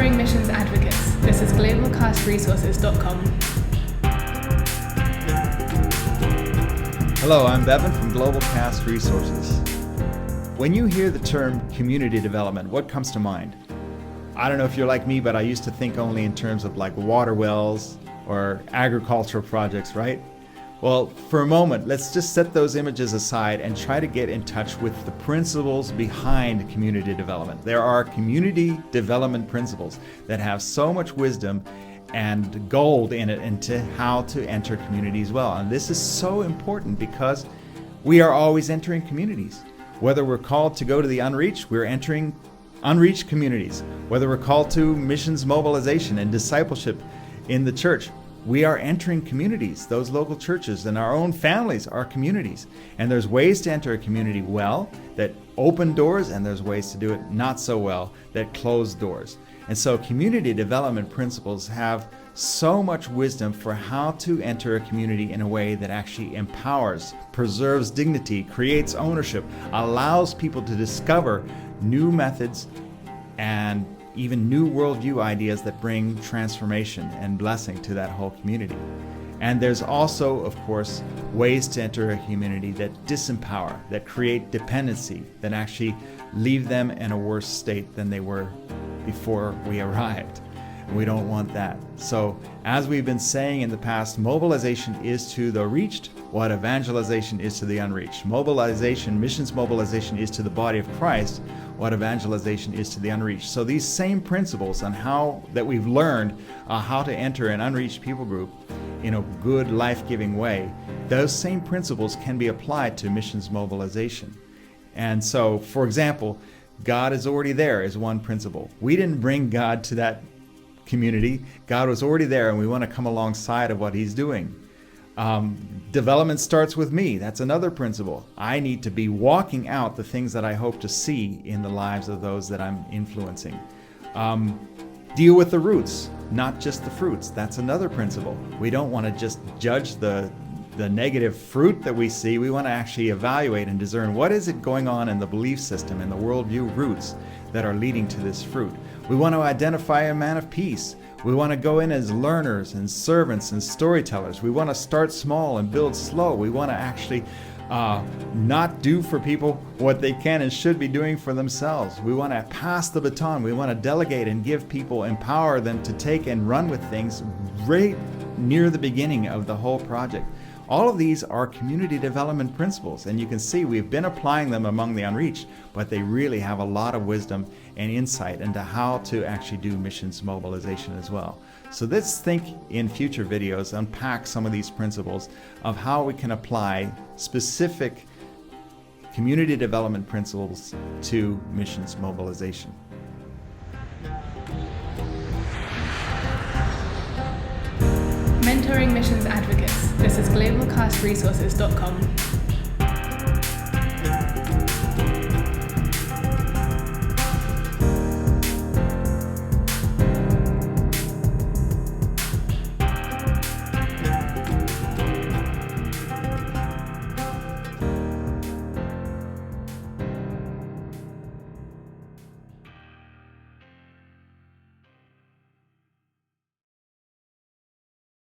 Mentoring Missions Advocates. This is GlobalCASTresources.com. Hello, I'm Bevan from GlobalCAST Resources. When you hear the term community development, what comes to mind? I don't know if you're like me, but I used to think only in terms of like water wells or agricultural projects, right? Well, for a moment, let's just set those images aside and try to get in touch with the principles behind community development. There are community development principles that have so much wisdom and gold in it into how to enter communities well. And this is so important because we are always entering communities. Whether we're called to go to the unreached, we're entering unreached communities. Whether we're called to missions mobilization and discipleship in the church, we are entering communities. Those local churches and our own families are communities. And there's ways to enter a community well that open doors, and there's ways to do it not so well that close doors. And so community development principles have so much wisdom for how to enter a community in a way that actually empowers, preserves dignity, creates ownership, allows people to discover new methods and even new worldview ideas that bring transformation and blessing to that whole community. And there's also, of course, ways to enter a community that disempower, that create dependency, that actually leave them in a worse state than they were before we arrived. We don't want that. So, as we've been saying in the past, mobilization is to the reached what evangelization is to the unreached. Mobilization, missions mobilization is to the body of Christ what evangelization is to the unreached. So these same principles on how that we've learned how to enter an unreached people group in a good, life-giving way, those same principles can be applied to missions mobilization. And so, for example, God is already there is one principle. We didn't bring God to that community. God was already there, and we want to come alongside of what He's doing. Development starts with me. That's another principle. I need to be walking out the things that I hope to see in the lives of those that I'm influencing. Deal with the roots, not just the fruits. That's another principle. We don't want to just judge the negative fruit that we see. We want to actually evaluate and discern what is it going on in the belief system and the worldview roots that are leading to this fruit. We want to identify a man of peace. We want to go in as learners and servants and storytellers. We want to start small and build slow. We want to actually not do for people what they can and should be doing for themselves. We want to pass the baton. We want to delegate and give people, empower them to take and run with things right near the beginning of the whole project. All of these are community development principles, and you can see we've been applying them among the unreached, but they really have a lot of wisdom and insight into how to actually do missions mobilization as well. So let's think in future videos, unpack some of these principles of how we can apply specific community development principles to missions mobilization. Mentoring Missions Advocates. This is GlobalCASTresources.com.